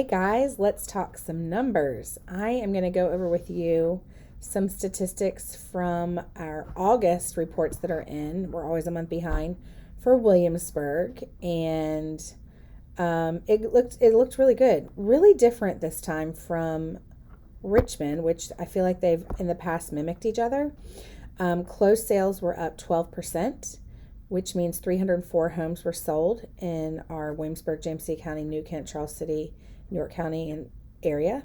guys, let's talk some numbers. I am going to go over with you some statistics from our August reports that are in. We're always a month behind for Williamsburg, and it looked really good, really different this time from Richmond, which I feel like they've in the past mimicked each other. Closed sales were up 12%, which means 304 homes were sold in our Williamsburg, James City County, New Kent, Charles City, New York County, and area.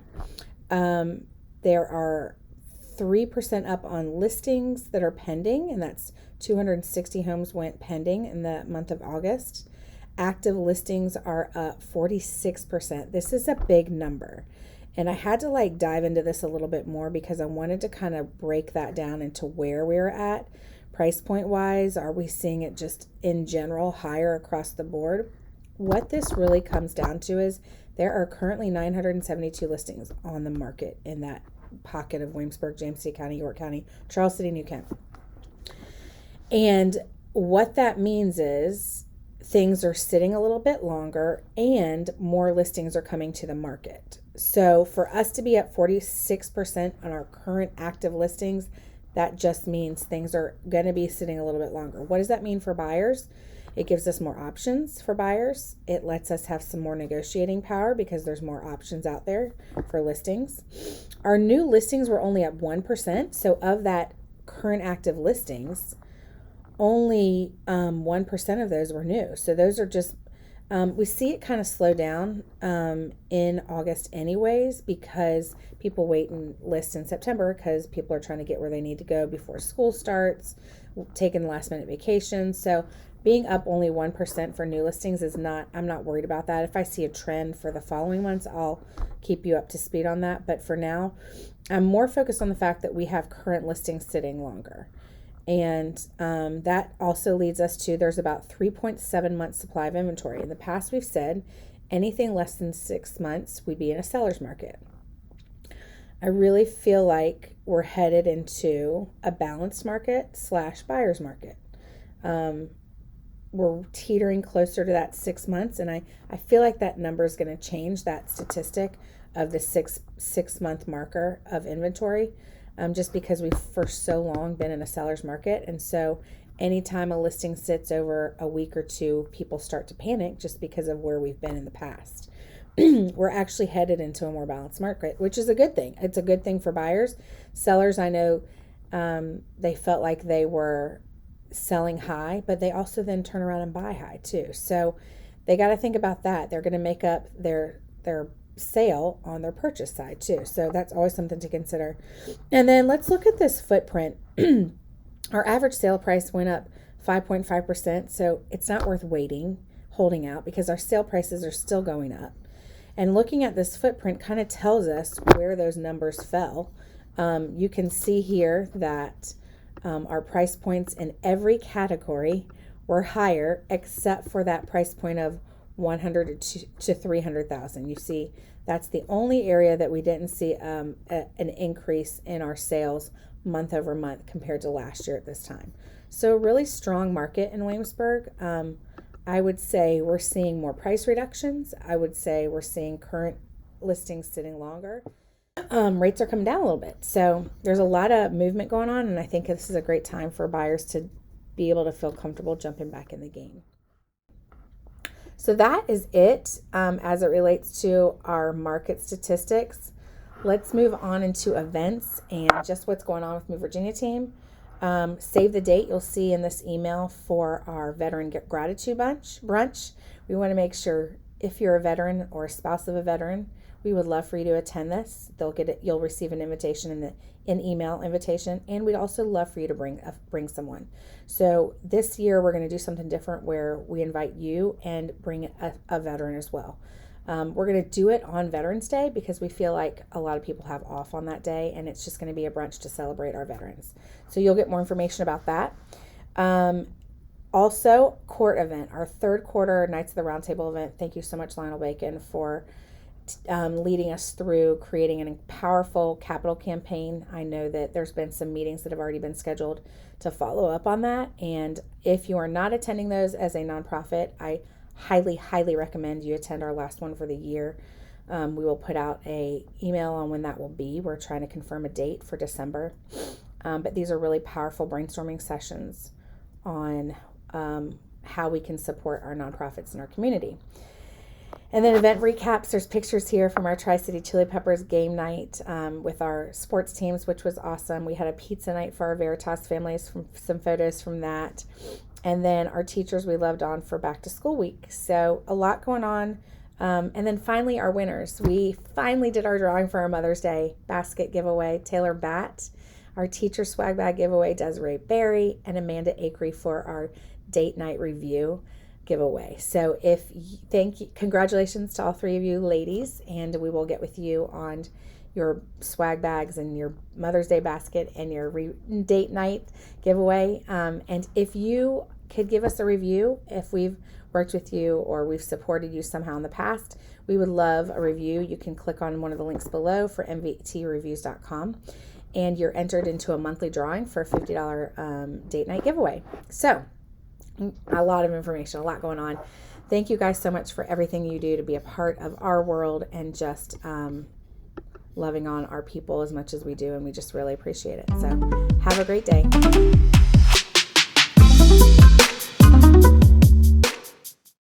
There are 3% up on listings that are pending, and that's 260 homes went pending in the month of August. Active listings are up 46%. This is a big number. And I had to dive into this a little bit more because I wanted to kind of break that down into where we're at price point wise. Are we seeing it just in general higher across the board? What this really comes down to is there are currently 972 listings on the market in that pocket of Williamsburg, James City County, York County, Charles City, New Kent. And what that means is things are sitting a little bit longer and more listings are coming to the market. So for us to be at 46% on our current active listings, that just means things are going to be sitting a little bit longer. What does that mean for buyers? It gives us more options for buyers. It lets us have some more negotiating power because there's more options out there for listings. Our new listings were only at 1%. So of that current active listings, only 1% of those were new. So those are just, we see it kind of slow down in August anyways, because people wait and list in September because people are trying to get where they need to go before school starts, taking last minute vacations. So being up only 1% for new listings I'm not worried about that. If I see a trend for the following months, I'll keep you up to speed on that. But for now, I'm more focused on the fact that we have current listings sitting longer. And that also leads us to there's about 3.7 months supply of inventory. In the past, we've said anything less than 6 months, we'd be in a seller's market. I really feel like we're headed into a balanced market / buyer's market. We're teetering closer to that 6 months, and I feel like that number is going to change, that statistic of the six month marker of inventory. Just because we've for so long been in a seller's market. And so anytime a listing sits over a week or two, people start to panic just because of where we've been in the past. We're actually headed into a more balanced market, which is a good thing. It's a good thing for buyers. Sellers, I know they felt like they were selling high, but they also then turn around and buy high too. So they got to think about that. They're going to make up their sale on their purchase side too. So that's always something to consider. And then let's look at this footprint. Our average sale price went up 5.5%. So it's not worth holding out because our sale prices are still going up. And looking at this footprint kind of tells us where those numbers fell. You can see here that our price points in every category were higher except for that price point of 100 to 300,000. You see, that's the only area that we didn't see an increase in our sales month over month compared to last year at this time. So really strong market in Williamsburg. I would say we're seeing more price reductions. I would say we're seeing current listings sitting longer. Rates are coming down a little bit. So there's a lot of movement going on, and I think this is a great time for buyers to be able to feel comfortable jumping back in the game. So that is it as it relates to our market statistics. Let's move on into events and just what's going on with Move Virginia team. Save the date you'll see in this email for our Veteran Gratitude Brunch. We want to make sure if you're a veteran or a spouse of a veteran, we would love for you to attend this. You'll receive an invitation an email invitation, and we'd also love for you to bring someone. So this year we're going to do something different where we invite you and bring a veteran as well. We're going to do it on Veterans Day because we feel like a lot of people have off on that day, and it's just going to be a brunch to celebrate our veterans. So you'll get more information about that. Also, court event, our third quarter Knights of the Round Table event. Thank you so much, Lionel Bacon, for leading us through creating a powerful capital campaign. I know that there's been some meetings that have already been scheduled to follow up on that. And if you are not attending those as a nonprofit, I highly, highly recommend you attend our last one for the year. We will put out a email on when that will be. We're trying to confirm a date for December. But these are really powerful brainstorming sessions on how we can support our nonprofits in our community. And then event recaps. There's pictures here from our Tri-City Chili Peppers game night with our sports teams, which was awesome. We had a pizza night for our Veritas families, some photos from that. And then our teachers we loved on for back to school week. So a lot going on. And then finally our winners. We finally did our drawing for our Mother's Day basket giveaway. Taylor Batt, our teacher swag bag giveaway, Desiree Berry, and Amanda Akery for our date night review giveaway. So congratulations to all three of you ladies, and we will get with you on your swag bags and your Mother's Day basket and your date night giveaway. And if you could give us a review, if we've worked with you or we've supported you somehow in the past, we would love a review. You can click on one of the links below for mvtreviews.com, and you're entered into a monthly drawing for a $50 date night giveaway. So a lot of information, a lot going on. Thank you guys so much for everything you do to be a part of our world and just loving on our people as much as we do, and we just really appreciate it. So have a great day.